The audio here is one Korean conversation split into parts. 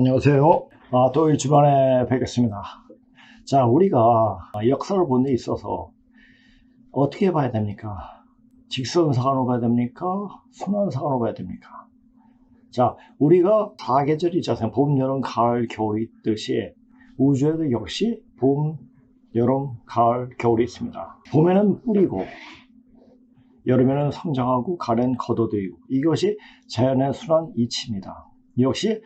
안녕하세요. 또 일주만에 뵙겠습니다. 자, 우리가 역사를 보는 데 있어서 어떻게 봐야 됩니까? 직선상으로 봐야 됩니까? 순환상으로 봐야 됩니까? 자, 우리가 사계절이 있잖아요. 봄, 여름, 가을, 겨울이 있듯이 우주에도 역시 봄, 여름, 가을, 겨울이 있습니다. 봄에는 뿌리고 여름에는 성장하고 가을엔 걷어들이고, 이것이 자연의 순환 이치입니다. 역시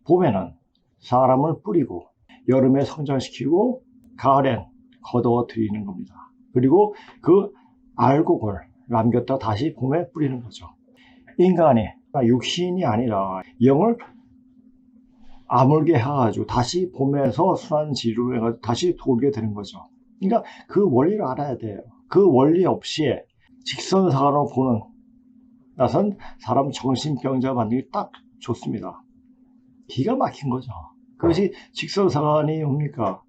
봄에는 사람을 뿌리고 여름에 성장시키고 가을엔 걷어들이는 겁니다. 그리고 그 알곡을 남겼다 다시 봄에 뿌리는 거죠. 인간이 육신이 아니라 영을 아물게 해가지고 다시 봄에서 순환지로 해가지고 다시 돌게 되는 거죠. 그러니까 그 원리를 알아야 돼요. 그 원리 없이 직선상으로 보는 것은 사람 정신병자 만들기 딱 좋습니다. 기가 막힌 거죠. 그것이 직선상환이 뭡니까?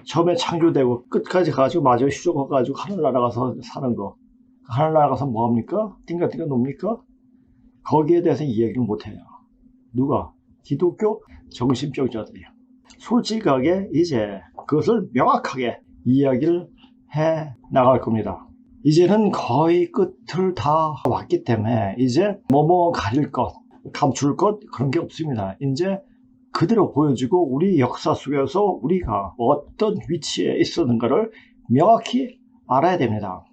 처음에 창조되고 끝까지 가지고 마저 휴족해가지고 하늘 날아가서 사는 거. 하늘 날아가서 뭐합니까? 띵가띵가 놉니까? 거기에 대해서 이야기를 못해요. 누가? 기독교 정신병자들이요. 솔직하게 이제 그것을 명확하게 이야기를 해 나갈 겁니다. 이제는 거의 끝을 다 왔기 때문에 이제 뭐뭐 가릴 것, 감출 것 그런 게 없습니다. 이제 그대로 보여주고 우리 역사 속에서 우리가 어떤 위치에 있었는가를 명확히 알아야 됩니다.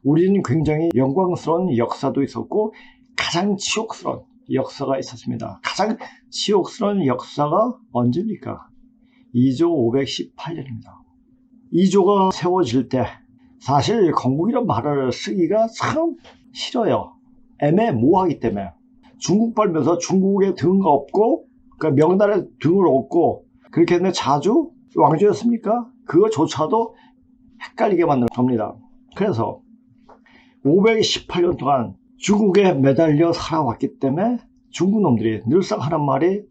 우리는 굉장히 영광스러운 역사도 있었고 가장 치욕스러운 역사가 있었습니다. 가장 치욕스러운 역사가 언제입니까? 2조 518년입니다. 2조가 세워질 때 사실 건국이란 말을 쓰기가 참 싫어요. 애매모호하기 때문에. 중국 빨면서 중국에 등가 없고 그러니까 명단에 등을 얻고 그렇게 했는데 자주 왕조였습니까? 그거조차도 헷갈리게 만드는 겁니다. 그래서 518년 동안 중국에 매달려 살아왔기 때문에 중국 놈들이 늘상 하는 말이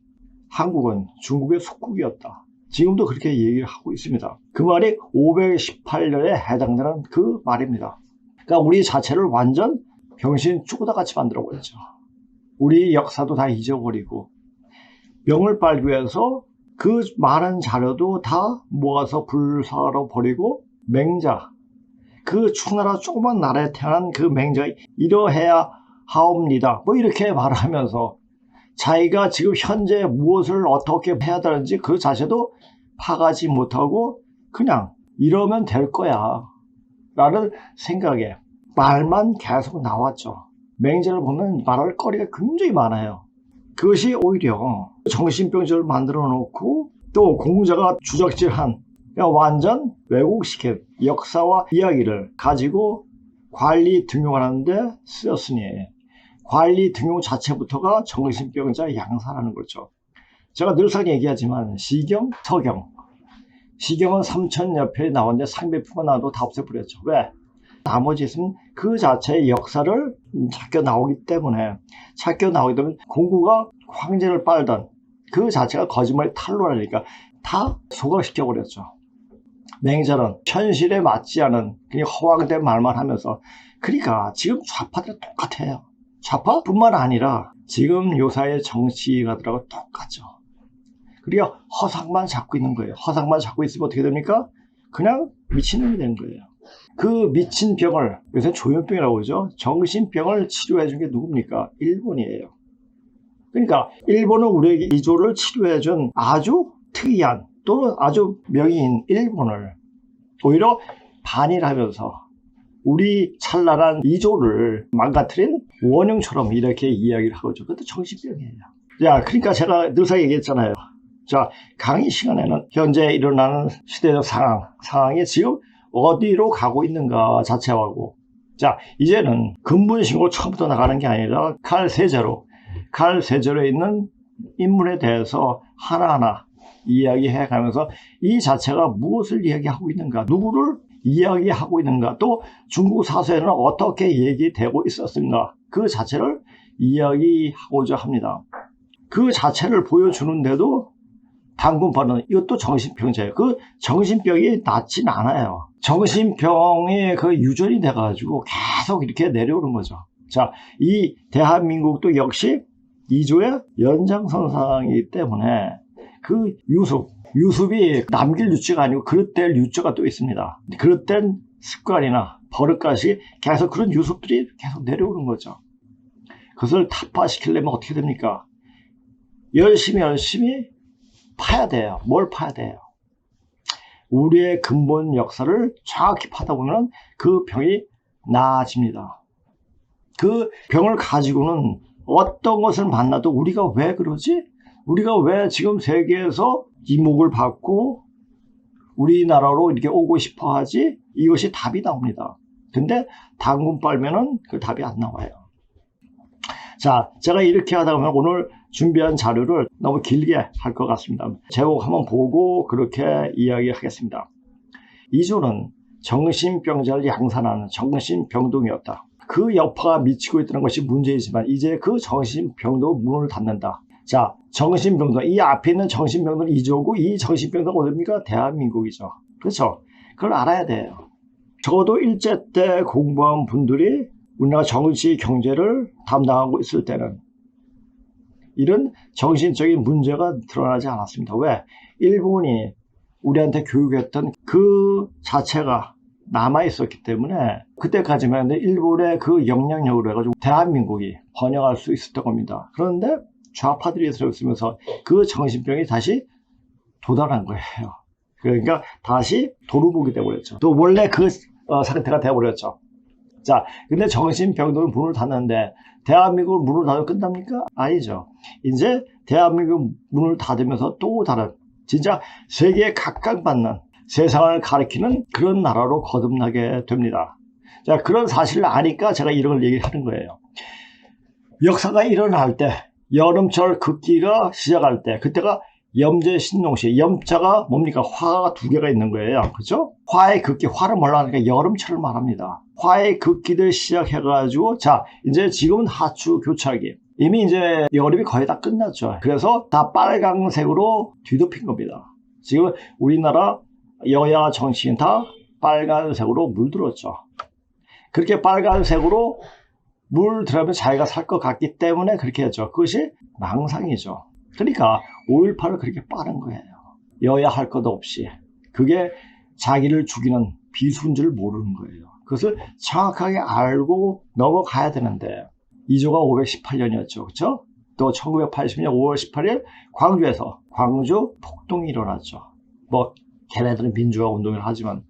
한국은 중국의 속국이었다. 지금도 그렇게 얘기를 하고 있습니다. 그 말이 518년에 해당되는 그 말입니다. 그러니까 우리 자체를 완전 병신 쭈구다같이 만들어버렸죠. 우리 역사도 다 잊어버리고 명을 빨기 위해서 그 많은 자료도 다 모아서 불사로 버리고 맹자, 그 추나라 조그만 나라에 태어난 그 맹자가 이러해야 하옵니다. 뭐 이렇게 말하면서 자기가 지금 현재 무엇을 어떻게 해야 되는지 그 자체도 파가지 못하고 그냥 이러면 될 거야 라는 생각에 말만 계속 나왔죠. 맹자를 보면 말할 거리가 굉장히 많아요. 그것이 오히려 정신병자를 만들어 놓고 또 공자가 주적질한 완전 왜곡시킨 역사와 이야기를 가지고 관리 등용하는데 쓰였으니 관리 등용 자체부터가 정신병자 양산하는 거죠. 제가 늘상 얘기하지만 시경, 서경. 시경은 3000여 편이 나왔는데 상배표가 나와도 다 없애버렸죠. 왜? 나머지 있으면 그 자체의 역사를 찾겨 나오기 때문에 공구가 황제를 빨던 그 자체가 거짓말이 탄로라니까 다 소각시켜버렸죠. 맹자는 현실에 맞지 않은 그냥 허황된 말만 하면서 그러니까 지금 좌파들은 똑같아요. 좌파뿐만 아니라 지금 요사의 정치가들하고 똑같죠. 그리고 허상만 잡고 있는 거예요. 허상만 잡고 있으면 어떻게 됩니까? 그냥 미친놈이 되는 거예요. 그 미친 병을 요새 조현병이라고 그러죠. 정신병을 치료해 준 게 누굽니까? 일본이에요. 그러니까 일본은 우리에게 이조를 치료해 준 아주 특이한 또는 아주 명의인 일본을 오히려 반일하면서 우리 찬란한 이조를 망가뜨린 원흉처럼 이렇게 이야기를 하고죠. 그것도 정신병이에요. 자, 그러니까 제가 늘상 얘기했잖아요. 자, 강의 시간에는 현재 일어나는 시대적 상황이 지금 어디로 가고 있는가 자체하고, 자, 이제는 근본식으로 처음부터 나가는 게 아니라 칼 세제로에 있는 인물에 대해서 하나하나 이야기해 가면서 이 자체가 무엇을 이야기하고 있는가, 누구를 이야기하고 있는가, 또 중국 사서에는 어떻게 얘기되고 있었는가, 그 자체를 이야기하고자 합니다. 그 자체를 보여주는데도 당군파는 이것도 정신병자예요. 그 정신병이 낫진 않아요. 정신병의 그 유전이 돼가지고 계속 이렇게 내려오는 거죠. 자, 이 대한민국도 역시 2조의 연장선상이기 때문에 그 유습이 남길 유죄가 아니고 그릇될 유죄가 또 있습니다. 그릇된 습관이나 버릇까지 계속 그런 유습들이 계속 내려오는 거죠. 그것을 타파시키려면 어떻게 됩니까? 열심히 파야 돼요. 뭘 파야 돼요? 우리의 근본 역사를 정확히 파다 보면 그 병이 나아집니다. 그 병을 가지고는 어떤 것을 만나도 우리가 왜 그러지? 우리가 왜 지금 세계에서 이목을 받고 우리나라로 이렇게 오고 싶어 하지? 이것이 답이 나옵니다. 근데 당분 빨면은 그 답이 안 나와요. 자, 제가 이렇게 하다 보면 오늘 준비한 자료를 너무 길게 할 것 같습니다. 제목 한번 보고 그렇게 이야기하겠습니다. 2조는 정신병자를 양산하는 정신병동이었다. 그 여파가 미치고 있다는 것이 문제이지만 이제 그 정신병동 문을 닫는다. 자, 정신병동, 이 앞에 있는 정신병동은 2조고 이 정신병동은 어딥니까? 대한민국이죠. 그렇죠? 그걸 알아야 돼요. 적어도 일제 때 공부한 분들이 우리나라 정치, 경제를 담당하고 있을 때는 이런 정신적인 문제가 드러나지 않았습니다. 왜? 일본이 우리한테 교육했던 그 자체가 남아있었기 때문에 그때까지만 일본의 그 영향력으로 해가지고 대한민국이 번영할 수 있었던 겁니다. 그런데 좌파들이 들어있으면서 그 정신병이 다시 도달한 거예요. 그러니까 다시 도루묵이 돼버렸죠. 또 원래 그 상태가 돼버렸죠. 자, 근데 정신병동은 문을 닫는데 대한민국 문을 닫으면 끝납니까? 아니죠. 이제 대한민국 문을 닫으면서 또 다른 진짜 세계에 각광받는 세상을 가리키는 그런 나라로 거듭나게 됩니다. 자, 그런 사실을 아니까 제가 이런 걸 얘기하는 거예요. 역사가 일어날 때, 여름철 극기가 시작할 때, 그때가 염제신농시, 염자가 뭡니까? 화가 두 개가 있는 거예요. 그죠? 화의 극기, 화를 뭐라 하니까 여름철을 말합니다. 화의 극기들 시작해가지고, 자, 이제 지금은 하추 교차기. 이미 이제 여름이 거의 다 끝났죠. 그래서 다 빨강색으로 뒤덮인 겁니다. 지금 우리나라 여야 정치인 다 빨간색으로 물들었죠. 그렇게 빨간색으로 물들으면 자기가 살 것 같기 때문에 그렇게 했죠. 그것이 망상이죠. 그러니까 5.18을 그렇게 빠른 거예요. 여야 할 것 없이. 그게 자기를 죽이는 비수인 줄 모르는 거예요. 그것을 정확하게 알고 넘어가야 되는데 2조가 518년이었죠. 그렇죠? 또 1980년 5월 18일 광주에서 광주 폭동이 일어났죠. 뭐 걔네들은 민주화 운동을 하지만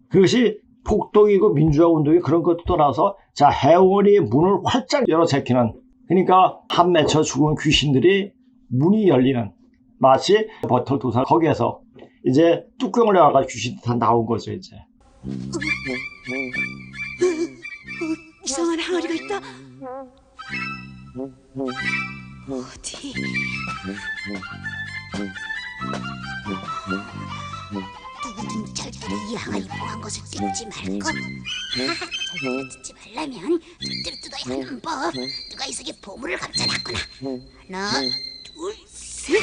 그것이 폭동이고 민주화 운동이 그런 것도 떠나서 자, 해원이 문을 활짝 열어 제키는, 그러니까 한 맺혀 죽은 귀신들이 문이 열리는, 마치 버털도사 거기에서 이제 뚜껑을 열어가지고 귀신이 다 나온 거죠. 이제 이상한 항아리가 있다. 어디? 누구든 절대로 이 항아리 뽕한 것을 뜯지 말고. 절대로 뜯지 말라면 절대로 뜯어야 하는 법. 누가 이 속에 보물을 감춰놨구나. 하나, 둘, 셋.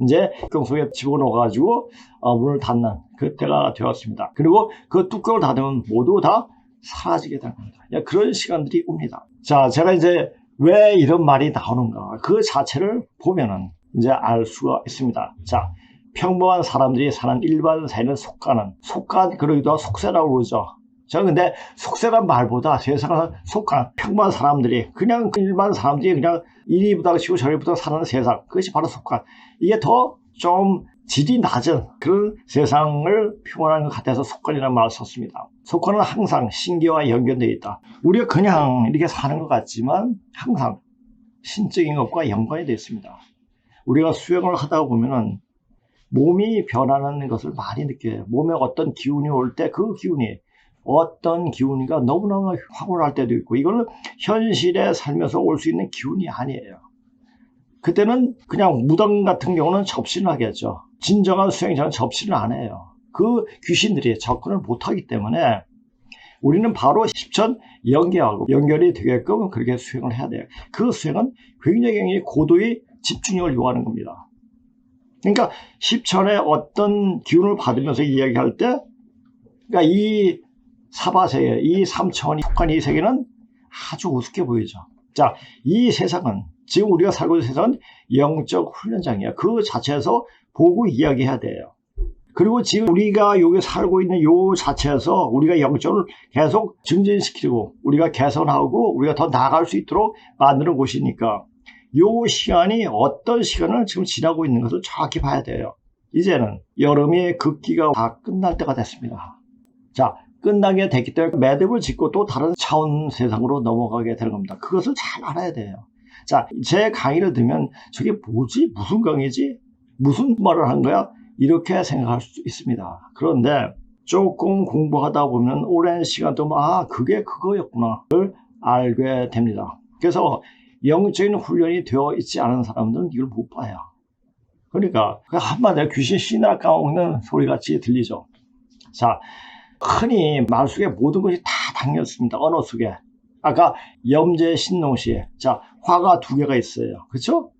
이제 뚜껑 속에 집어넣어가지고 문을 닫는 그때가 되었습니다. 그리고 그 뚜껑을 닫으면 모두 다 사라지게 된 겁니다. 그런 시간들이 옵니다. 자, 제가 이제 왜 이런 말이 나오는가, 그 자체를 보면은 이제 알 수가 있습니다. 자, 평범한 사람들이 사는 일반 세는 속간, 그러기도 하고 속세라고 그러죠. 저 근데 속세란 말보다 세상을 속한 평범한 사람들이, 그냥 일반 사람들이 그냥 이리 부닥치고 저리 부닥 사는 세상, 그것이 바로 속한, 이게 더 좀 질이 낮은 그런 세상을 표현하는 것 같아서 속관이라는 말을 썼습니다. 속관은 항상 신기와 연결되어 있다. 우리가 그냥 이렇게 사는 것 같지만 항상 신적인 것과 연관이 되어 있습니다. 우리가 수영을 하다 보면은 몸이 변하는 것을 많이 느껴요. 몸에 어떤 기운이 올 때 그 기운이 어떤 기운이가 너무너무 확오할 때도 있고, 이거는 현실에 살면서 올 수 있는 기운이 아니에요. 그때는 그냥 무당 같은 경우는 접신을 하겠죠. 진정한 수행자는 접신을 안 해요. 그 귀신들이 접근을 못하기 때문에 우리는 바로 10천 연결이 되게끔 그렇게 수행을 해야 돼요. 그 수행은 굉장히 고도의 집중력을 요하는 겁니다. 그러니까 10천의 어떤 기운을 받으면서 이야기할 때, 그러니까 이 사바세계, 이 3차원이 속한 이 세계는 아주 우습게 보이죠. 자, 이 세상은, 지금 우리가 살고 있는 세상은 영적 훈련장이에요. 그 자체에서 보고 이야기해야 돼요. 그리고 지금 우리가 여기 살고 있는 요 자체에서 우리가 영적을 계속 증진시키고 우리가 개선하고 우리가 더 나아갈 수 있도록 만드는 곳이니까 요 시간이 어떤 시간을 지금 지나고 있는 것을 정확히 봐야 돼요. 이제는 여름의 극기가 다 끝날 때가 됐습니다. 자, 끝나게 됐기 때문에 매듭을 짓고 또 다른 차원 세상으로 넘어가게 되는 겁니다. 그것을 잘 알아야 돼요. 자, 제 강의를 들으면 저게 뭐지? 무슨 강의지? 무슨 말을 한 거야? 이렇게 생각할 수 있습니다. 그런데 조금 공부하다 보면 오랜 시간 동안 그게 그거였구나를 알게 됩니다. 그래서 영적인 훈련이 되어 있지 않은 사람들은 이걸 못 봐요. 그러니까 한마디로 귀신 씨나 까먹는 소리같이 들리죠. 자, 흔히 말 속에 모든 것이 다 담겼습니다. 언어 속에. 아까 염제 신농시, 자, 화가 두 개가 있어요. 그렇죠?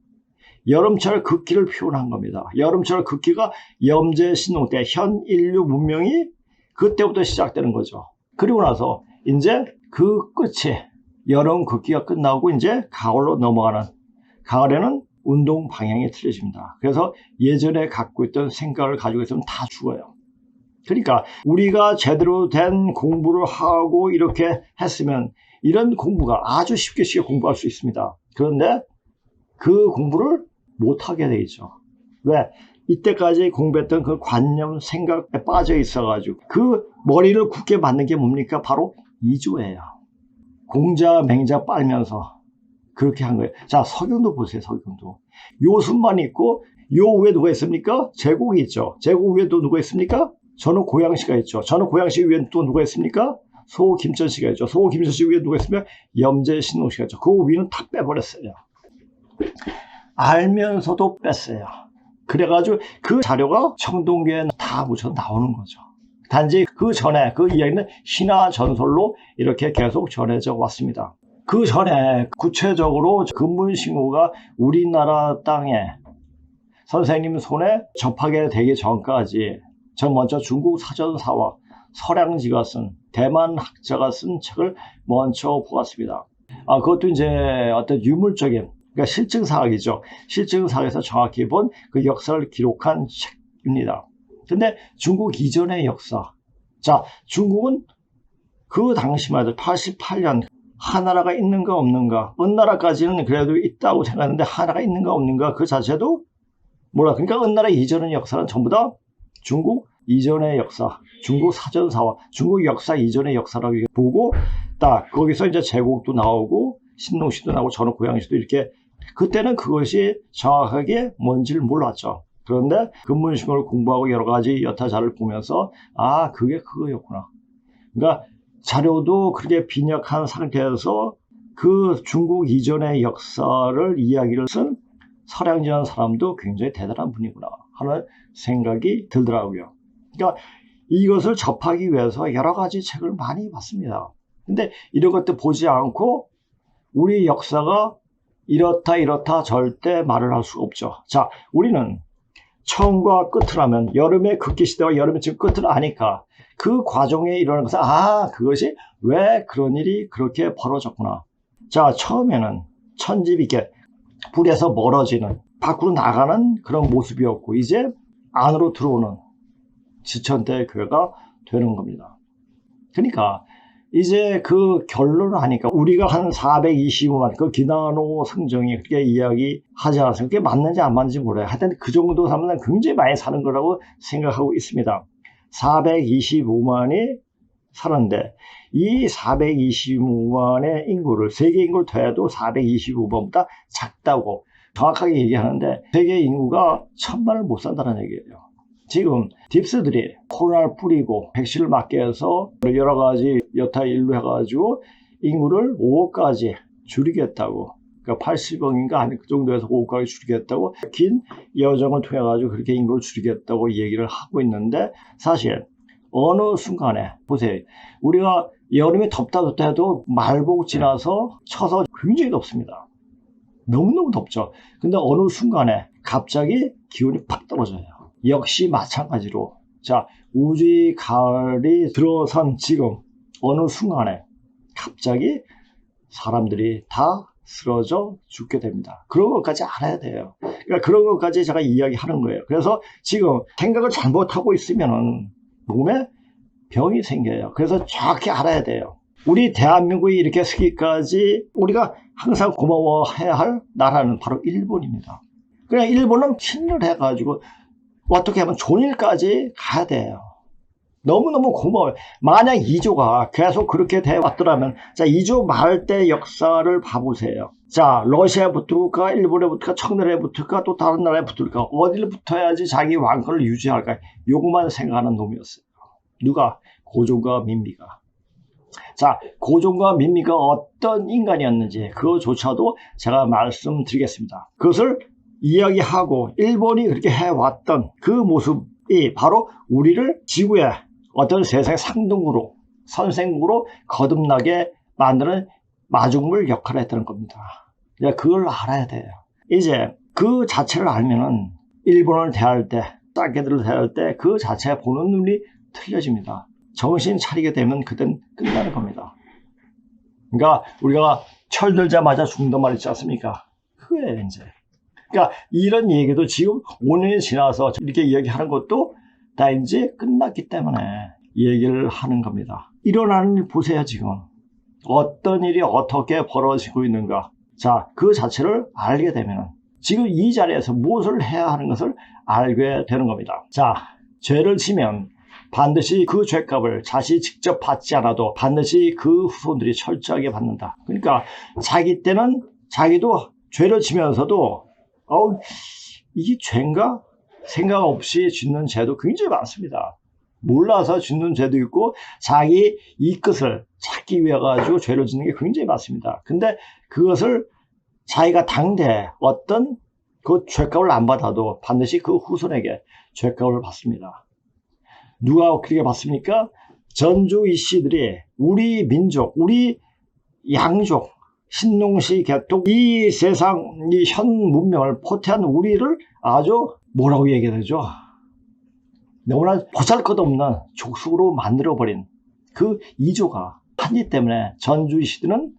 여름철 극기를 표현한 겁니다. 여름철 극기가 염제 신농 때 현 인류 문명이 그때부터 시작되는 거죠. 그리고 나서 이제 그 끝이 여름 극기가 끝나고 이제 가을로 넘어가는, 가을에는 운동 방향이 틀려집니다. 그래서 예전에 갖고 있던 생각을 가지고 있으면 다 죽어요. 그러니까 우리가 제대로 된 공부를 하고 이렇게 했으면 이런 공부가 아주 쉽게 공부할 수 있습니다. 그런데 그 공부를 못하게 되죠. 왜? 이때까지 공부했던 그 관념, 생각에 빠져 있어가지고 그 머리를 굳게 만든 게 뭡니까? 바로 이조예요. 공자, 맹자 빨면서 그렇게 한 거예요. 자, 석영도 보세요. 석영도. 요순만 있고 요 위에 누가 있습니까? 제국이 있죠. 제국 위에 또 누가 있습니까? 전후 고양시가 있죠. 전후 고양시 위에 또 누가 있습니까? 소 김천시가 있죠. 소 김천시 위에 누가 있으면 염제 신농시가 있죠. 그 위는 다 빼버렸어요. 알면서도 뺐어요. 그래가지고 그 자료가 청동기에 다 묻혀 나오는 거죠. 단지 그 전에 그 이야기는 신화 전설로 이렇게 계속 전해져 왔습니다. 그 전에 구체적으로 근문신고가 우리나라 땅에 선생님 손에 접하게 되기 전까지 전 먼저 중국 사전사와 서량지가 쓴, 대만 학자가 쓴 책을 먼저 보았습니다. 그것도 이제 어떤 유물적인, 그러니까 실증사학이죠. 실증사학에서 정확히 본 그 역사를 기록한 책입니다. 근데 중국 이전의 역사. 자, 중국은 그 당시만 해도 88년 하나라가 있는가 없는가, 은나라까지는 그래도 있다고 생각했는데 하나가 있는가 없는가 그 자체도 몰라. 그러니까 은나라 이전의 역사는 전부 다 중국 이전의 역사, 중국 사전사와 중국 역사 이전의 역사라고 보고 딱 거기서 이제 제국도 나오고 신농시도 나오고 전후 고양시도 이렇게, 그때는 그것이 정확하게 뭔지를 몰랐죠. 그런데 근문신고를 공부하고 여러 가지 여타자를 보면서 그게 그거였구나. 그러니까 자료도 그렇게 빈약한 상태에서 그 중국 이전의 역사를 이야기를 쓴 서량지라는 사람도 굉장히 대단한 분이구나 하는 생각이 들더라고요. 그러니까 이것을 접하기 위해서 여러 가지 책을 많이 봤습니다. 근데 이런 것들 보지 않고 우리 역사가 이렇다 절대 말을 할 수가 없죠. 자, 우리는 처음과 끝을 하면 여름의 극기 시대와 여름의 지금 끝을 아니까 그 과정에 일어나는 것은 그것이 왜 그런 일이 그렇게 벌어졌구나. 자, 처음에는 천집이 이렇게 불에서 멀어지는, 밖으로 나가는 그런 모습이었고 이제 안으로 들어오는 지천대의 교회가 되는 겁니다. 그러니까 이제 그 결론을 하니까 우리가 한 425만, 그 기나노 성정이 그렇게 이야기하지 않았어요. 그게 맞는지 안 맞는지 몰라요. 하여튼 그 정도 사면 굉장히 많이 사는 거라고 생각하고 있습니다. 425만이 살았는데 이 425만의 인구를, 세계 인구를 더해도 425만보다 작다고 정확하게 얘기하는데 세계 인구가 1000만을 못 산다는 얘기예요. 지금 딥스들이 코로나를 뿌리고 백신을 맞게 해서 여러 가지 여타 일로 해가지고 인구를 5억까지 줄이겠다고. 그러니까 80억인가 한 그 정도에서 고국가를 줄이겠다고 긴 여정을 통해 가지고 그렇게 인구를 줄이겠다고 얘기를 하고 있는데 사실 어느 순간에 보세요. 우리가 여름에 덥다 해도 말복 지나서 쳐서 굉장히 덥습니다. 너무너무 덥죠. 근데 어느 순간에 갑자기 기온이 팍 떨어져요. 역시 마찬가지로 자, 우주의 가을이 들어선 지금 어느 순간에 갑자기 사람들이 다 쓰러져 죽게 됩니다. 그런 것까지 알아야 돼요. 그러니까 그런 것까지 제가 이야기하는 거예요. 그래서 지금 생각을 잘못하고 있으면은 몸에 병이 생겨요. 그래서 정확히 알아야 돼요. 우리 대한민국이 이렇게 서기까지 우리가 항상 고마워해야 할 나라는 바로 일본입니다. 그냥 일본은 친절해가지고 어떻게 하면 존일까지 가야 돼요. 너무너무 고마워요. 만약 이조가 계속 그렇게 돼 왔더라면, 자, 이조 말 때 역사를 봐보세요. 자, 러시아에 붙을까, 일본에 붙을까, 청나라에 붙을까, 또 다른 나라에 붙을까, 어디를 붙어야지 자기 왕권을 유지할까, 요것만 생각하는 놈이었어요. 누가? 고종과 민비가. 자, 고종과 민비가 어떤 인간이었는지 그거조차도 제가 말씀드리겠습니다. 그것을 이야기하고 일본이 그렇게 해왔던 그 모습이 바로 우리를 지구의 어떤 세상의 상등으로 선생으로 거듭나게 만드는 마중물 역할을 했다는 겁니다. 그걸 알아야 돼요. 이제 그 자체를 알면은 일본을 대할 때, 짱개들을 대할 때 그 자체 보는 눈이 틀려집니다. 정신 차리게 되면 그땐 끝나는 겁니다. 그러니까 우리가 철들자마자 죽는단 말 있지 않습니까? 그거예요, 이제. 그러니까 이런 얘기도 지금 5년이 지나서 이렇게 이야기하는 것도 다 이제 끝났기 때문에 얘기를 하는 겁니다. 일어나는 일 보세요, 지금. 어떤 일이 어떻게 벌어지고 있는가. 자, 그 자체를 알게 되면 지금 이 자리에서 무엇을 해야 하는 것을 알게 되는 겁니다. 자, 죄를 지면 반드시 그 죄값을 자신이 직접 받지 않아도 반드시 그 후손들이 철저하게 받는다. 그러니까 자기 때는 자기도 죄를 지면서도 이게 죄인가? 생각 없이 짓는 죄도 굉장히 많습니다. 몰라서 짓는 죄도 있고 자기 이끝을 찾기 위해 가지고 죄를 짓는 게 굉장히 많습니다. 근데 그것을 자기가 당대 어떤 그 죄값을 안 받아도 반드시 그 후손에게 죄값을 받습니다. 누가 그렇게 받습니까? 전주 이씨들이 우리 민족, 우리 양족, 신농시 개통, 이 세상, 이 현 문명을 포태한 우리를 아주 뭐라고 얘기하죠? 너무나 보잘것없는 족속으로 만들어버린 그 이조가 한이 때문에 전주 이씨들은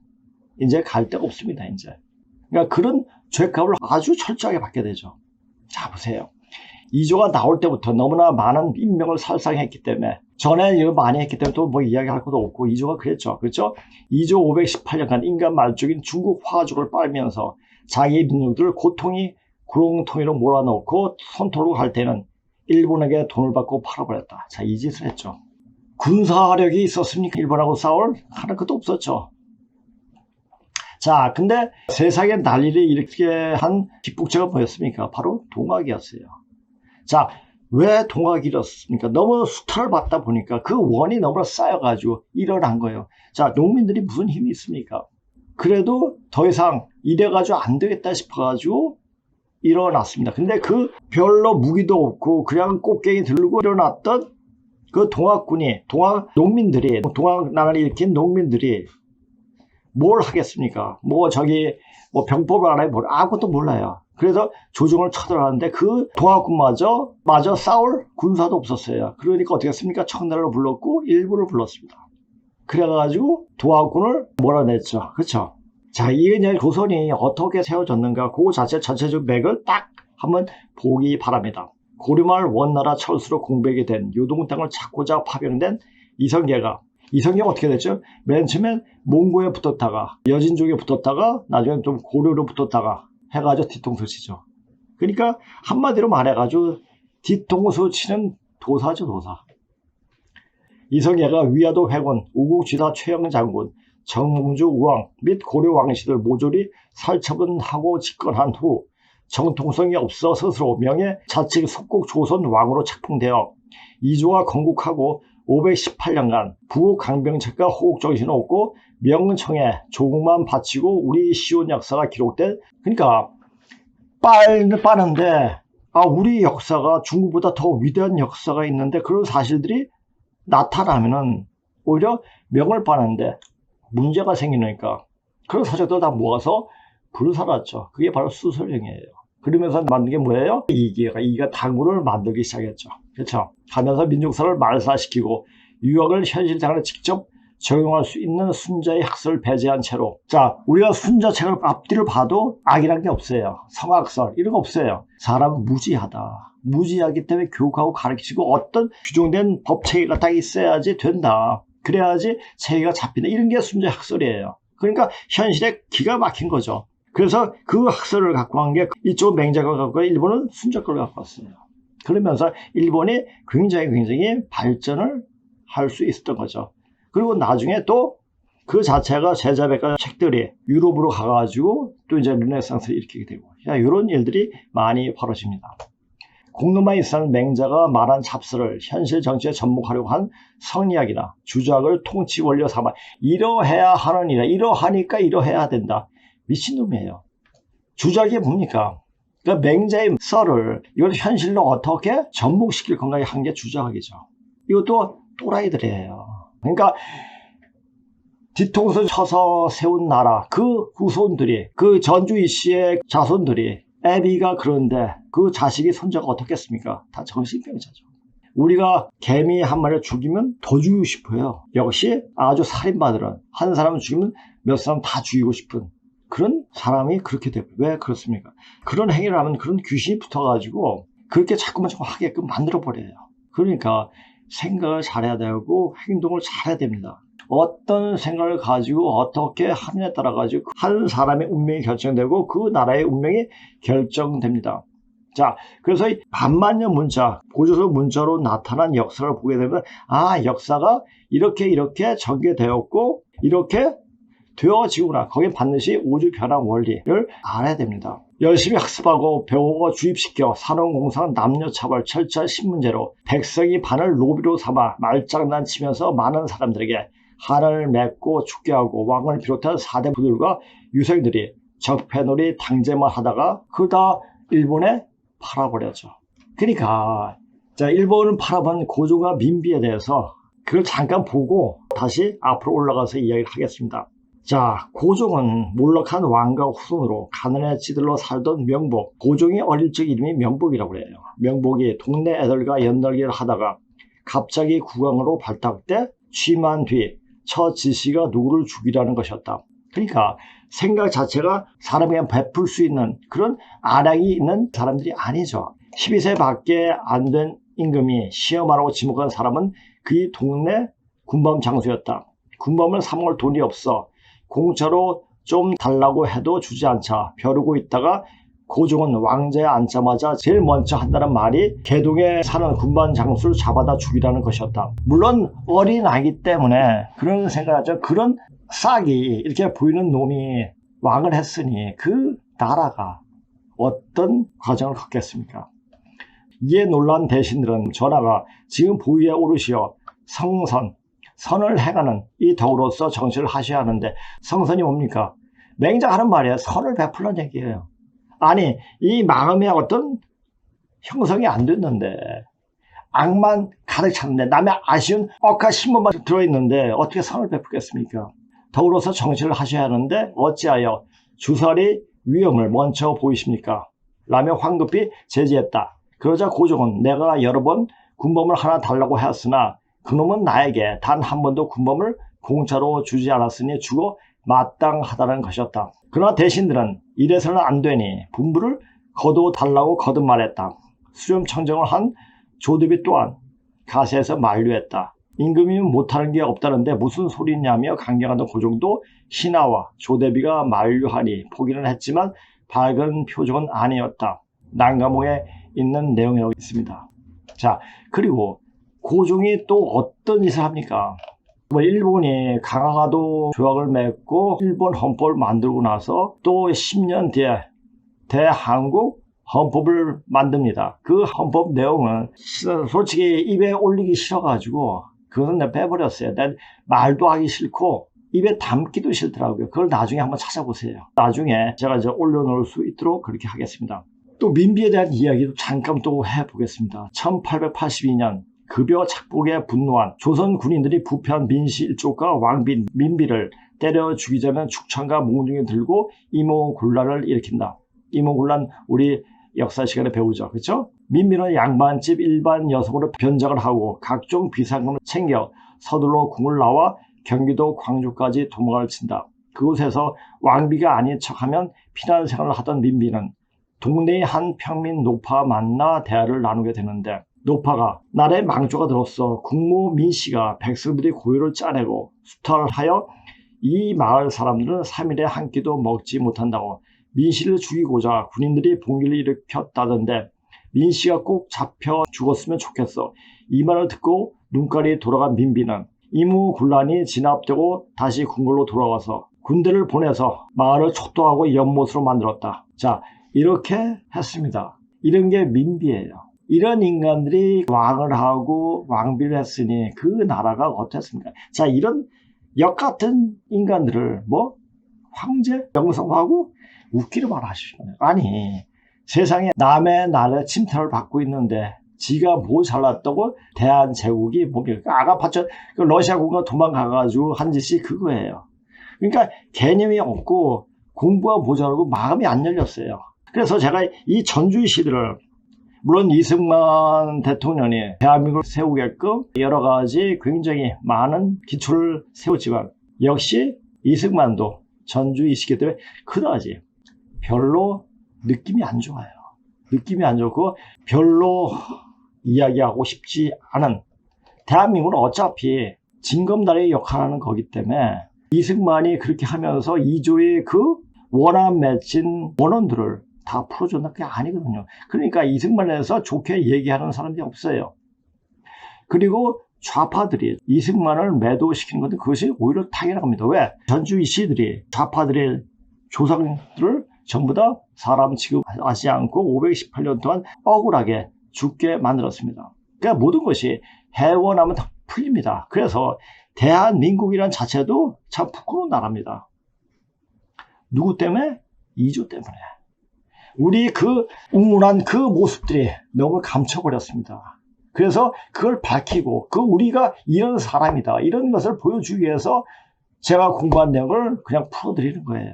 이제 갈 데가 없습니다, 이제. 그러니까 그런 죄값을 아주 철저하게 받게 되죠. 자, 보세요. 이조가 나올 때부터 너무나 많은 인명을 살상했기 때문에 전에 이거 많이 했기 때문에 또 뭐 이야기할 것도 없고 이조가 그랬죠. 그렇죠? 이조 518년간 인간 말족인 중국 화족을 빨면서 자기 민족들을 고통이 구렁텅이로 몰아넣고 손톱으로 갈 때는 일본에게 돈을 받고 팔아버렸다. 자, 이 짓을 했죠. 군사력이 있었습니까? 일본하고 싸울 하는 것도 없었죠. 자, 근데 세상에 난리를 일으키게 한 뒷북체가 뭐였습니까? 바로 동학이었어요. 자, 왜 동학이었습니까? 너무 수탈을 받다 보니까 그 원이 너무 쌓여가지고 일어난 거예요. 자, 농민들이 무슨 힘이 있습니까? 그래도 더 이상 이래가지고 안 되겠다 싶어가지고 일어났습니다. 근데 그 별로 무기도 없고 그냥 꽃갱이 들고 일어났던 그 동학군이, 농민들이, 동학난을 일으킨 농민들이 뭘 하겠습니까? 뭐 병법을 알아요? 아무것도 몰라요. 그래서 조정을 쳐들어가는데 그 동학군마저 싸울 군사도 없었어요. 그러니까 어떻게 했습니까? 청나라를 불렀고 일부를 불렀습니다. 그래가지고 동학군을 몰아냈죠. 그렇죠? 자, 이게 조선이 어떻게 세워졌는가 그 전체적 맥을 딱 한번 보기 바랍니다. 고려말 원나라 철수로 공백이 된 요동 땅을 찾고자 파병된 이성계가 어떻게 됐죠? 맨 처음엔 몽고에 붙었다가 여진족에 붙었다가 나중에 좀 고려로 붙었다가 해가지고 뒤통수 치죠. 그러니까 한마디로 말해가지고 뒤통수 치는 도사죠, 도사. 이성계가 위화도 회군, 우국지사 최영 장군, 정몽주 우왕 및 고려 왕씨들 모조리 살처분하고 집권한 후 정통성이 없어 스스로 명예 자칭 속국 조선 왕으로 책봉되어 이조가 건국하고 518년간 부국 강병책과 호국정신은 없고 명청에 조국만 바치고 우리 시온 역사가 기록된, 그러니까 빠는데 우리 역사가 중국보다 더 위대한 역사가 있는데 그런 사실들이 나타나면은 오히려 명을 빠는데 문제가 생기니까 그런 사실도 다 모아서 불살았죠. 그게 바로 수설령이에요. 그러면서 만든 게 뭐예요? 이기가 당군을 만들기 시작했죠. 그렇죠? 하면서 민족사를 말살시키고 유학을 현실 생활에 직접 적용할 수 있는 순자의 학설을 배제한 채로, 자, 우리가 순자책을 앞뒤를 봐도 악이란 게 없어요. 성악설 이런 거 없어요. 사람은 무지하기 때문에 교육하고 가르치고 어떤 규정된 법 체계가 딱 있어야지 된다. 그래야지 체계가 잡힌다. 이런 게 순자 학설이에요. 그러니까 현실에 기가 막힌 거죠. 그래서 그 학설을 갖고 간 게 이쪽 맹자가 갖고 간 일본은 순자 걸 갖고 왔어요. 그러면서 일본이 굉장히 발전을 할 수 있었던 거죠. 그리고 나중에 또 그 자체가 제자백과 책들이 유럽으로 가가지고 또 이제 르네상스를 일으키게 되고, 이런 일들이 많이 벌어집니다. 공로만 있었는 맹자가 말한 잡설을 현실 정치에 접목하려고 한 성리학이나 주작을 통치 원료 삼아 이러해야 하는 일이야. 이러하니까 이러해야 된다. 미친놈이에요. 주작이 뭡니까? 그러니까 맹자의 썰을 이걸 현실로 어떻게 접목시킬 건가에 한 게 주작이죠. 이것도 또라이들이에요. 그러니까 뒤통수 쳐서 세운 나라, 그 후손들이, 그 전주희 씨의 자손들이, 애비가 그런데 그 자식이 손자가 어떻겠습니까? 다 정신병자죠. 우리가 개미 한 마리를 죽이면 더 죽이고 싶어요. 역시 아주 살인마들은 한 사람을 죽이면 몇 사람 다 죽이고 싶은 그런 사람이 그렇게 되고, 왜 그렇습니까? 그런 행위를 하면 그런 귀신이 붙어가지고 그렇게 자꾸만 하게끔 만들어버려요. 그러니까 생각을 잘해야 되고 행동을 잘해야 됩니다. 어떤 생각을 가지고 어떻게 하느냐에 따라 가지고 한 사람의 운명이 결정되고 그 나라의 운명이 결정됩니다. 자, 그래서 이 반만년 문자, 고조선 문자로 나타난 역사를 보게 되면 역사가 이렇게 전개되었고 이렇게 되어지구나. 거기에 반드시 우주 변화 원리를 알아야 됩니다. 열심히 학습하고 배우고 주입시켜 산업공상 남녀차별 철저한 신문제로 백성이 반을 로비로 삼아 말장난치면서 많은 사람들에게 한을 맺고 죽게 하고 왕을 비롯한 4대 부들과 유생들이 적폐놀이 당제만 하다가 그다 일본에 팔아버렸죠. 그러니까 일본을 팔아본 고종과 민비에 대해서 그걸 잠깐 보고 다시 앞으로 올라가서 이야기를 하겠습니다. 자, 고종은 몰락한 왕과 후손으로 가난에 찌들러 살던 명복. 고종이 어릴 적 이름이 명복이라고 해요. 명복이 동네 애들과 연날기를 하다가 갑자기 국왕으로 발탁 때 취임한 뒤 첫 지시가 누구를 죽이라는 것이었다. 그러니까 생각 자체가 사람이 그냥 베풀 수 있는 그런 안락이 있는 사람들이 아니죠. 12세밖에 안 된 임금이 시험하라고 지목한 사람은 그의 동네 군밤 장수였다. 군밤을 사 먹을 돈이 없어 공짜로 좀 달라고 해도 주지 않자 벼르고 있다가 고종은 왕자에 앉자마자 제일 먼저 한다는 말이 개동에 사는 군반 장수를 잡아다 죽이라는 것이었다. 물론 어린 아기 때문에 그런 생각하죠. 그런 싹이 이렇게 보이는 놈이 왕을 했으니 그 나라가 어떤 과정을 겪겠습니까? 이에 놀란 대신들은 전하가 지금 보위에 오르시어 선을 행하는 이 덕으로서 정치를 하셔야 하는데, 성선이 뭡니까? 맹자가 하는 말이에요. 선을 베풀는 얘기예요. 아니, 이 마음에 어떤 형성이 안 됐는데 악만 가득 찼는데 남의 아쉬운 억하 신문만 들어있는데 어떻게 선을 베풀겠습니까? 더불어서 정치를 하셔야 하는데 어찌하여 주설이 위험을 먼저 보이십니까? 라며 황급히 제지했다. 그러자 고종은 내가 여러 번 군범을 하나 달라고 하였으나 그놈은 나에게 단 한 번도 군범을 공짜로 주지 않았으니 주고 마땅하다는 것이었다. 그러나 대신들은 이래서는 안 되니 분부를 거둬달라고 거듭 말했다. 수렴 청정을 한 조대비 또한 가세에서 만류했다. 임금이면 못하는 게 없다는데 무슨 소리냐며 강경하던 고종도 신하와 조대비가 만류하니 포기는 했지만 밝은 표정은 아니었다. 난감호에 있는 내용이라고 있습니다. 자, 그리고 고종이 또 어떤 짓을 합니까? 일본이 강화도 조약을 맺고 일본 헌법을 만들고 나서 또 10년 뒤에 대한국 헌법을 만듭니다. 그 헌법 내용은 솔직히 입에 올리기 싫어가지고 그것은 내가 빼버렸어요. 난 말도 하기 싫고 입에 담기도 싫더라고요. 그걸 나중에 한번 찾아보세요. 나중에 제가 이제 올려놓을 수 있도록 그렇게 하겠습니다. 또 민비에 대한 이야기도 잠깐 또 해보겠습니다. 1882년 급여 착복에 분노한 조선 군인들이 부패한 민씨 일족과 왕빈, 민비를 때려 죽이자면 축창과 몽둥이 들고 이모군란을 일으킨다. 이모군란 우리 역사 시간에 배우죠. 그렇죠? 민비는 양반집 일반 여성으로 변장을 하고 각종 비상금을 챙겨 서둘러 궁을 나와 경기도 광주까지 도망을 친다. 그곳에서 왕비가 아닌 척하면 피난 생활을 하던 민비는 동네의 한 평민 노파와 만나 대화를 나누게 되는데, 노파가 날에 망조가 들었어. 국모 민씨가 백성들이 고요를 짜내고 수탈하여 이 마을 사람들은 3일에 한 끼도 먹지 못한다고 민씨를 죽이고자 군인들이 봉기를 일으켰다던데 민씨가 꼭 잡혀 죽었으면 좋겠어. 이 말을 듣고 눈깔이 돌아간 민비는 이무군란이 진압되고 다시 궁궐로 돌아와서 군대를 보내서 마을을 초토하고 연못으로 만들었다. 자, 이렇게 했습니다. 이런 게 민비예요. 이런 인간들이 왕을 하고 왕비를 했으니 그 나라가 어땠습니까? 자, 이런 역 같은 인간들을 뭐 황제 영성하고 웃기를 말하시잖아요. 아니, 세상에 남의 나라의 침탈을 받고 있는데 지가 뭐 잘났다고 대한제국이 뭡니까? 아가파처 러시아 군가 도망가가지고 한 짓이 그거예요. 그러니까 개념이 없고 공부가 모자라고 마음이 안 열렸어요. 그래서 제가 이 전주의 시들을, 물론 이승만 대통령이 대한민국을 세우게끔 여러 가지 굉장히 많은 기초를 세웠지만 역시 이승만도 전주의 시기 때문에 그다지 별로 느낌이 안 좋아요. 느낌이 안 좋고 별로 이야기하고 싶지 않은, 대한민국은 어차피 징검다리의 역할을 하는 거기 때문에 이승만이 그렇게 하면서 이조의 그 원한 맺힌 원원들을 다 풀어준다는 게 아니거든요. 그러니까 이승만에 대해서 좋게 얘기하는 사람이 없어요. 그리고 좌파들이 이승만을 매도시키는 건데 그것이 오히려 당연합니다. 왜? 전주 이씨들이 좌파들의 조상들을 전부 다 사람 취급하지 않고 518년 동안 억울하게 죽게 만들었습니다. 그러니까 모든 것이 해원하면 다 풀립니다. 그래서 대한민국이란 자체도 참 부끄러운 나라입니다. 누구 때문에? 이조 때문에. 우리 그 우물한 그 모습들이 너무 감춰버렸습니다. 그래서 그걸 밝히고 우리가 이런 사람이다, 이런 것을 보여주기 위해서 제가 공부한 내용을 그냥 풀어드리는 거예요.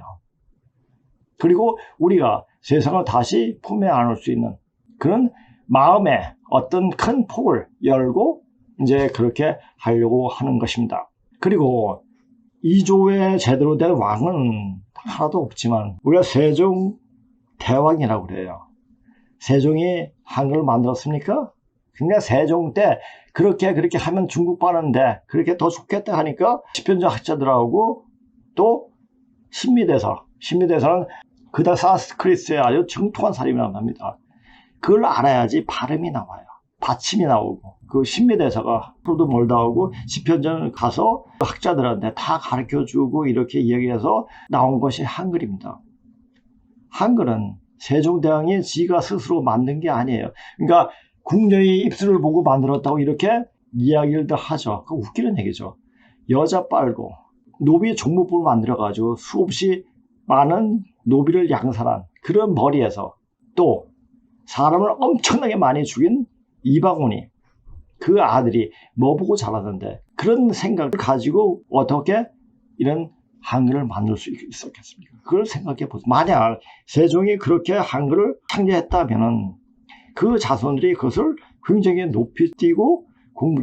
그리고 우리가 세상을 다시 품에 안을 수 있는 그런 마음의 어떤 큰 폭을 열고 이제 그렇게 하려고 하는 것입니다. 그리고 이조의 제대로 된 왕은 하나도 없지만 우리가 세종 대왕이라고 그래요. 세종이 한글을 만들었습니까? 그러니까 세종 때 그렇게 하면 중국 빠는데 그렇게 더 좋겠다 하니까 시편자 학자들하고 또 신미대사는 그다 사스크리스에 아주 정통한 사람이라고 합니다. 그걸 알아야지 발음이 나와요. 받침이 나오고, 그 신미대사가 앞으로도 멀다 오고 시편전 가서 학자들한테 다 가르쳐주고 이렇게 이야기해서 나온 것이 한글입니다. 한글은 세종대왕이 지가 스스로 만든 게 아니에요. 그러니까 궁녀의 입술을 보고 만들었다고 이렇게 이야기를 하죠. 그거 웃기는 얘기죠. 여자 빨고 노비의 종목법을 만들어가지고 수없이 많은 노비를 양산한 그런 머리에서 또 사람을 엄청나게 많이 죽인 이방원이 그 아들이 뭐 보고 자라던데 그런 생각을 가지고 어떻게 이런 한글을 만들 수 있었겠습니까? 그걸 생각해 보세요. 만약 세종이 그렇게 한글을 창제했다면 그 자손들이 그것을 굉장히 높이 띄고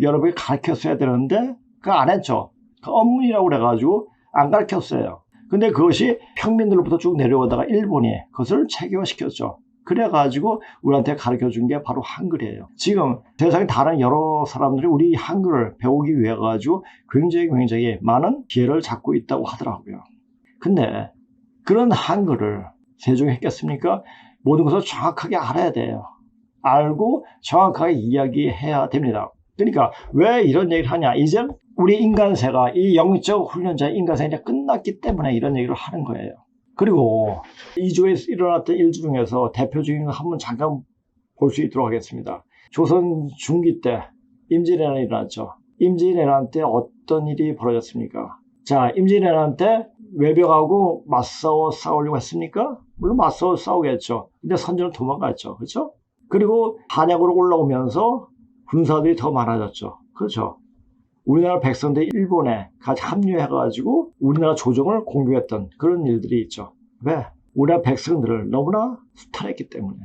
여러분이 가르쳤어야 되는데 그거 안 했죠. 그 언문이라고 그래가지고 안 가르쳤어요. 근데 그것이 평민들로부터 쭉 내려오다가 일본이 그것을 체계화시켰죠. 그래가지고 우리한테 가르쳐준 게 바로 한글이에요. 지금 세상에 다른 여러 사람들이 우리 한글을 배우기 위해 가지고 굉장히 많은 기회를 잡고 있다고 하더라고요. 근데 그런 한글을 세종이 했겠습니까? 모든 것을 정확하게 알아야 돼요. 알고 정확하게 이야기해야 됩니다. 그러니까 왜 이런 얘기를 하냐? 이제 우리 인간세가 이 영적 훈련자의 인간세가 이제 끝났기 때문에 이런 얘기를 하는 거예요. 그리고 이조에 일어났던 일 중에서 대표적인 거 한번 잠깐 볼 수 있도록 하겠습니다. 조선 중기 때 임진왜란이 일어났죠. 임진왜란 때 어떤 일이 벌어졌습니까? 자, 임진왜란 때 외벽하고 싸우려고 했습니까? 물론 싸우겠죠. 근데 선조는 도망갔죠. 그렇죠? 그리고 한약으로 올라오면서 군사들이 더 많아졌죠. 그렇죠? 우리나라 백성들이 일본에 같이 합류해가지고 우리나라 조정을 공격했던 그런 일들이 있죠. 왜? 우리나라 백성들을 너무나 수탈했기 때문에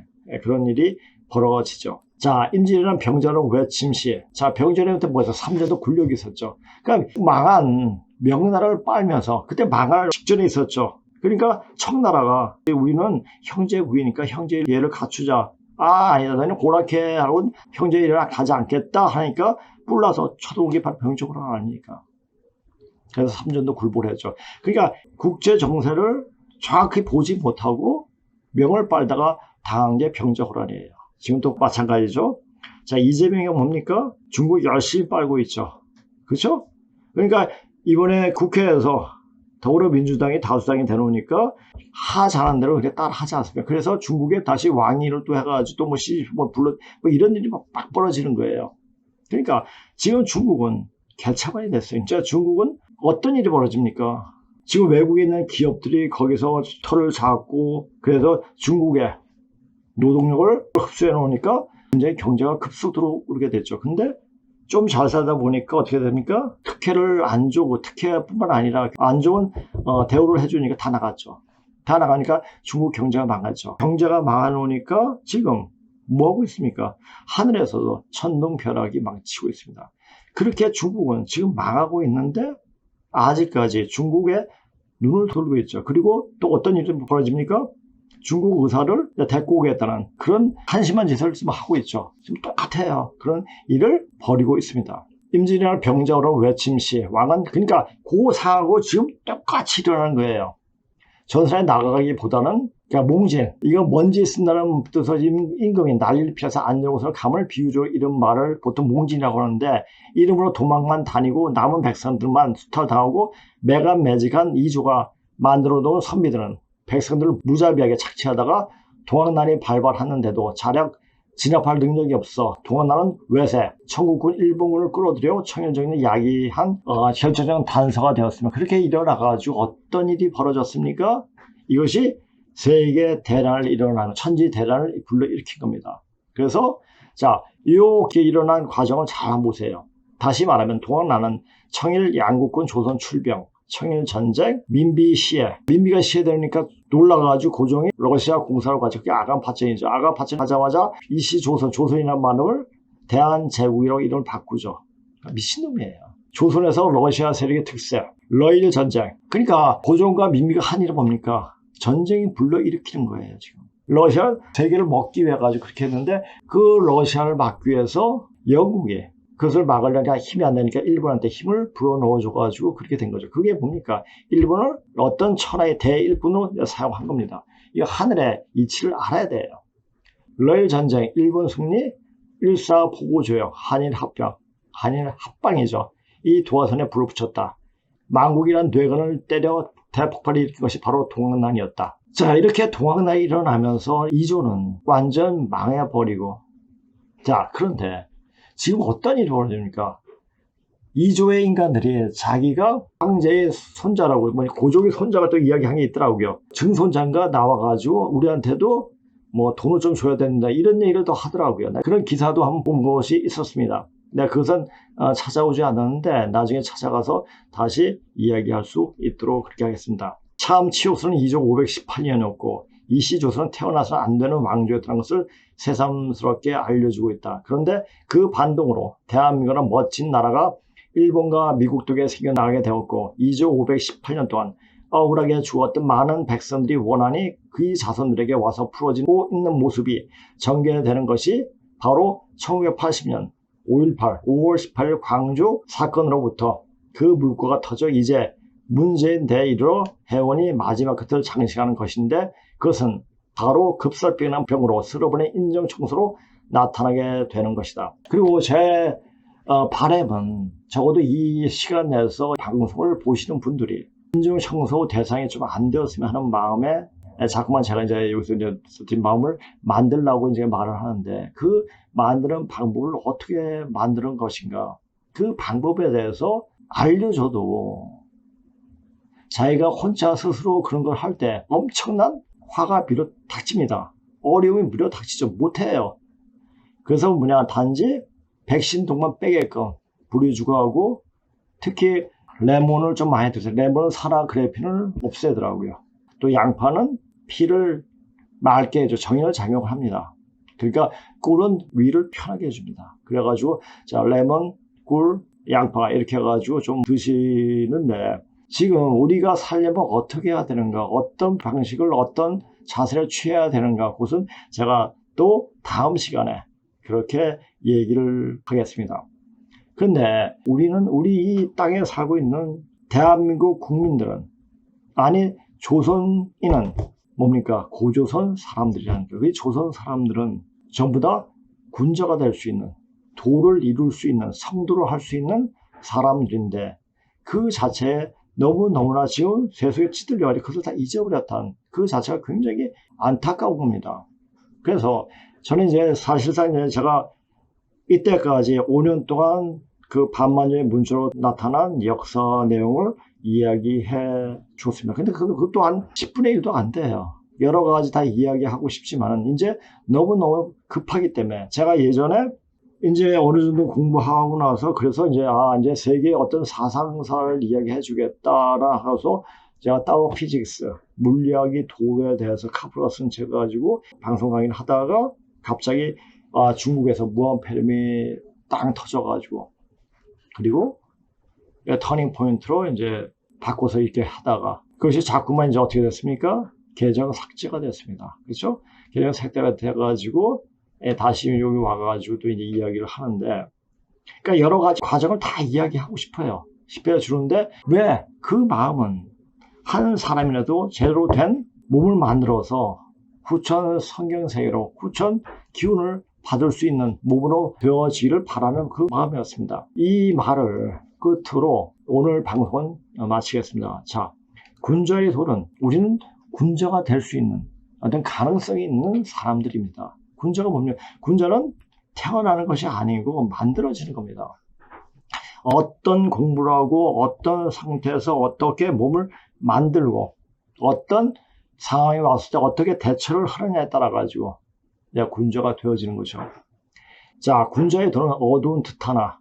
그런 일이 벌어지죠. 자, 임진왜란 병자론 외침 시. 자, 병자론 때 뭐였어? 삼제도 굴욕이 있었죠. 그러니까 망한 명나라를 빨면서 그때 망할 직전에 있었죠. 그러니까 청나라가 우리는 형제 부이니까 형제 예를 갖추자. 아니다. 너는 고락해 하고 형제 예를 가지 않겠다 하니까 뿔나서 쳐들어온 게 바로 병자호란 아닙니까? 그래서 삼전도 굴복했죠. 그러니까 국제 정세를 정확히 보지 못하고 명을 빨다가 당한 게 병자호란이에요. 지금도 마찬가지죠. 자, 이재명이 뭡니까? 중국 열심히 빨고 있죠. 그렇죠? 그러니까 이번에 국회에서 더불어민주당이 다수당이 되놓으니까 하자는 대로 그렇게 따라 하지 않습니까? 그래서 중국에 다시 왕위를 또 해가지고 또 뭐 이런 일이 막 벌어지는 거예요. 그러니까 지금 중국은 개차반이 됐어요. 진짜 중국은 어떤 일이 벌어집니까? 지금 외국에 있는 기업들이 거기서 털을 잡고 그래서 중국의 노동력을 흡수해 놓으니까 굉장히 경제가 급속도로 오르게 됐죠. 근데 좀 잘 살다 보니까 어떻게 됩니까? 특혜를 안 주고 특혜뿐만 아니라 안 좋은 대우를 해주니까 다 나갔죠. 다 나가니까 중국 경제가 망했죠. 경제가 망해놓으니까 지금 뭐 하고 있습니까? 하늘에서도 천둥벼락이 망치고 있습니다. 그렇게 중국은 지금 망하고 있는데 아직까지 중국에 눈을 돌리고 있죠. 그리고 또 어떤 일이 벌어집니까? 중국 의사를 데리고 오겠다는 그런 한심한 짓을 지금 하고 있죠. 지금 똑같아요. 그런 일을 벌이고 있습니다. 임진왜란 병자호란 외침 시 왕은 그러니까 그 상하고 지금 똑같이 일어나는 거예요. 전선에 나가기보다는 그러니까 몽진 이거 먼지 쓴다는 뜻에서 임금이 난리를 피해서 안녕으로서 감을 비유적으로 이런 말을 보통 몽진이라고 하는데 이름으로 도망만 다니고 남은 백성들만 수탈당하고 매간매직한 이조가 만들어 놓은 선비들은 백성들을 무자비하게 착취하다가 동학난이 발발하는데도 진압할 능력이 없어 동학난은 외세, 청국군 일본군을 끌어들여 청일정에 야기한 결정적 단서가 되었으며 그렇게 일어나가지고 어떤 일이 벌어졌습니까? 이것이 세계 대란을 일어나는 천지 대란을 불러일으킨 겁니다. 그래서 자 이렇게 일어난 과정을 잘 한번 보세요. 다시 말하면 동학난은 청일 양국군 조선 출병 청일 전쟁, 민비 시해. 민비가 시해되니까 놀라가지고 고종이 러시아 공사를 가지고 그게 아간파천이죠. 아간파천 하자마자 이시 조선이라는 말을 대한제국이라고 이름을 바꾸죠. 미친놈이에요. 조선에서 러시아 세력의 특세, 러일 전쟁. 그러니까 고종과 민비가 한 일은 뭡니까? 전쟁이 불러일으키는 거예요, 지금. 러시아 세계를 먹기 위해 가지고 그렇게 했는데 그 러시아를 막기 위해서 영국이 그것을 막으려니까 힘이 안 되니까 일본한테 힘을 불어넣어줘가지고 그렇게 된 거죠. 그게 뭡니까? 일본을 어떤 천하의 대일본으로 사용한 겁니다. 이 하늘의 이치를 알아야 돼요. 러일 전쟁, 일본 승리, 일사보고조약, 한일 합방이죠. 이 도화선에 불을 붙였다. 만국이란 뇌관을 때려 대폭발을 일으킨 것이 바로 동학난이었다. 자, 이렇게 동학난이 일어나면서 이조는 완전 망해버리고 자, 그런데 지금 어떤 일이 벌어집니까? 이조의 인간들이 자기가 황제의 손자라고, 고종의 손자가 또 이야기한 게 있더라고요. 증손자인가 나와가지고 우리한테도 뭐 돈을 좀 줘야 된다 이런 얘기를 또 하더라고요. 그런 기사도 한번 본 것이 있었습니다. 내가 그것은 찾아오지 않았는데 나중에 찾아가서 다시 이야기할 수 있도록 그렇게 하겠습니다. 참 치욕스러운 이조 518년이었고 이시조선은 태어나서 안 되는 왕조였다는 것을 새삼스럽게 알려주고 있다. 그런데 그 반동으로 대한민국은 멋진 나라가 일본과 미국 쪽에 생겨나게 되었고 이조 518년 동안 억울하게 죽었던 많은 백성들이 원한이 그의 자손들에게 와서 풀어지고 있는 모습이 전개되는 것이 바로 1980년 5월 18일 광주 사건으로부터 그 물꼬가 터져 이제 문재인 대이르러 해원이 마지막 끝을 장식하는 것인데 그것은 바로 급살병이란 병으로 쓸어버린 인정청소로 나타나게 되는 것이다. 그리고 제 바람은 적어도 이 시간 내에서 방송을 보시는 분들이 인정청소 대상이 좀 안 되었으면 하는 마음에 자꾸만 제가 이제 여기서 이제 마음을 만들려고 이제 말을 하는데 그 만드는 방법을 어떻게 만드는 것인가? 그 방법에 대해서 알려줘도 자기가 혼자 스스로 그런 걸 할 때 엄청난 화가 밀어 닥칩니다. 어려움이 밀어 닥치죠. 못해요. 그래서 단지 백신통만 빼게끔 부려주고 하고, 특히 레몬을 좀 많이 드세요. 레몬은 산화그래핀을 없애더라고요. 또 양파는 피를 맑게 해줘. 정인을 작용을 합니다. 그러니까 꿀은 위를 편하게 해줍니다. 그래가지고 자, 레몬, 꿀, 양파 이렇게 해가지고 좀 드시는데, 지금 우리가 살려면 어떻게 해야 되는가, 어떤 방식을, 어떤 자세를 취해야 되는가, 그것은 제가 또 다음 시간에 그렇게 얘기를 하겠습니다. 그런데 우리 이 땅에 살고 있는 대한민국 국민들은, 아니 조선인은 뭡니까? 고조선 사람들이라는 거예요. 이 조선 사람들은 전부 다 군자가 될 수 있는, 도를 이룰 수 있는, 성도를 할 수 있는 사람들인데, 그 자체에 너무너무나 지금 세속에 찌들려가지고 그것을 다 잊어버렸다는 그 자체가 굉장히 안타까운 겁니다. 그래서 저는 이제 사실상 이제 제가 이때까지 5년 동안 그 반만여의 문자로 나타난 역사 내용을 이야기해 줬습니다. 근데 그것도 한 10분의 1도 안 돼요. 여러 가지 다 이야기하고 싶지만은 이제 너무너무 급하기 때문에, 제가 예전에 이제 어느 정도 공부하고 나서 그래서 이제 세계의 어떤 사상사를 이야기해 주겠다라 해서 제가 따오 피직스, 물리학이 도에 대해서 카프가 쓴 책 가지고 방송 강의를 하다가 갑자기 중국에서 무한폐렴이 땅 터져가지고, 그리고 터닝 포인트로 이제 바꿔서 이렇게 하다가 그것이 자꾸만 이제 어떻게 됐습니까? 계정 삭제가 됐습니다. 그렇죠? 계정 삭제가 돼가지고 다시 여기 와가지고 또 이제 이야기를 하는데, 그러니까 여러 가지 과정을 다 이야기하고 싶어요. 주는데 왜 그 마음은 한 사람이라도 제대로 된 몸을 만들어서 후천 성경세계로, 후천 기운을 받을 수 있는 몸으로 되어지기를 바라는 그 마음이었습니다. 이 말을 끝으로 오늘 방송은 마치겠습니다. 자, 군자의 돌은, 우리는 군자가 될 수 있는 어떤 가능성이 있는 사람들입니다. 군자가 뭡니까? 군자는 태어나는 것이 아니고 만들어지는 겁니다. 어떤 공부를 하고 어떤 상태에서 어떻게 몸을 만들고 어떤 상황이 왔을 때 어떻게 대처를 하느냐에 따라 가지고 내가 군자가 되어지는 거죠. 자, 군자의 돌은 어두운 듯하나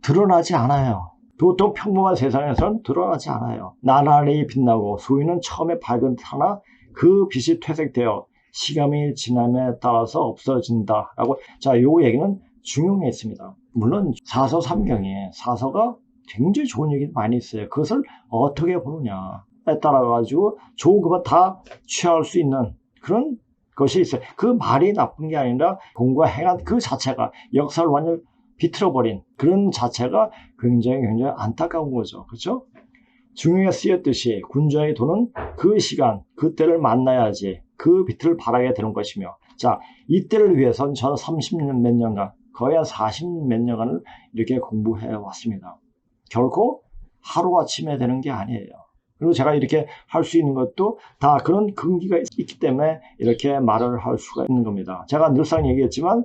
드러나지 않아요. 보통 평범한 세상에서는 드러나지 않아요. 나날이 빛나고 소위는 처음에 밝은 듯하나 그 빛이 퇴색되어 시간이 지남에 따라서 없어진다라고. 자, 요 얘기는 중용에 있습니다. 물론 사서 삼경에 사서가 굉장히 좋은 얘기 많이 있어요. 그것을 어떻게 보느냐에 따라 가지고 좋은 것만 다 취할 수 있는 그런 것이 있어요. 그 말이 나쁜 게 아니라 공과 행한 그 자체가 역사를 완전히 비틀어버린 그런 자체가 굉장히 안타까운 거죠. 그렇죠? 중용에 쓰였듯이 군자의 도는 그 시간, 그때를 만나야지 그 빛을 발하게 되는 것이며, 자, 이때를 위해선 저는 30년 몇 년간, 거의 한 40 몇 년간을 이렇게 공부해 왔습니다. 결코 하루아침에 되는 게 아니에요. 그리고 제가 이렇게 할 수 있는 것도 다 그런 근기가 있기 때문에 이렇게 말을 할 수가 있는 겁니다. 제가 늘상 얘기했지만,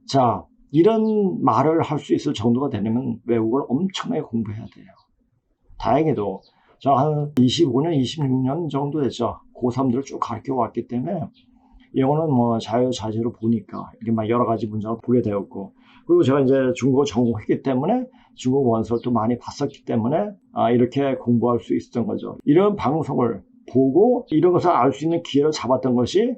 자, 이런 말을 할 수 있을 정도가 되려면 외국어를 엄청나게 공부해야 돼요. 다행히도 저 한 25년, 26년 정도 됐죠. 고3들을 쭉 가르쳐 왔기 때문에 영어는 뭐 자유자재로 보니까 이렇게 막 여러 가지 문장을 보게 되었고, 그리고 제가 이제 중국어 전공했기 때문에 중국 원서를 또 많이 봤었기 때문에 이렇게 공부할 수 있었던 거죠. 이런 방송을 보고 이런 것을 알 수 있는 기회를 잡았던 것이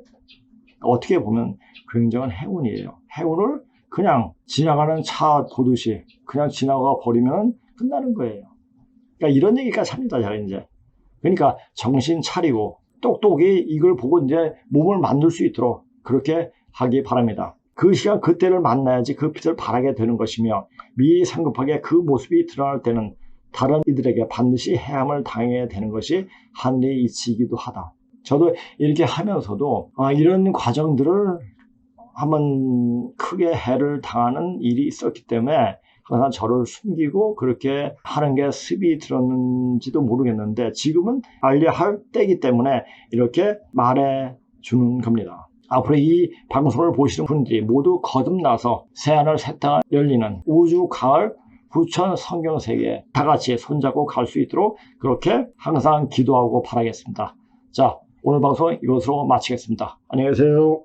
어떻게 보면 굉장한 행운이에요. 행운을 그냥 지나가는 차 보듯이 그냥 지나가 버리면 끝나는 거예요. 그러니까 이런 얘기까지 합니다, 제가 이제. 그러니까 정신 차리고 똑똑히 이걸 보고 이제 몸을 만들 수 있도록 그렇게 하기 바랍니다. 그 시간 그때를 만나야지 그 빛을 발하게 되는 것이며, 미리 성급하게 그 모습이 드러날 때는 다른 이들에게 반드시 해함을 당해야 되는 것이 한리 이치이기도 하다. 저도 이렇게 하면서도 이런 과정들을 한번 크게 해를 당하는 일이 있었기 때문에 항상 저를 숨기고 그렇게 하는 게 습이 들었는지도 모르겠는데, 지금은 알려야 할 때이기 때문에 이렇게 말해 주는 겁니다. 앞으로 이 방송을 보시는 분들이 모두 거듭나서 새하늘 새 땅 열리는 우주 가을 부천 성경세계 다 같이 손잡고 갈 수 있도록 그렇게 항상 기도하고 바라겠습니다. 자, 오늘 방송 이것으로 마치겠습니다. 안녕히 계세요.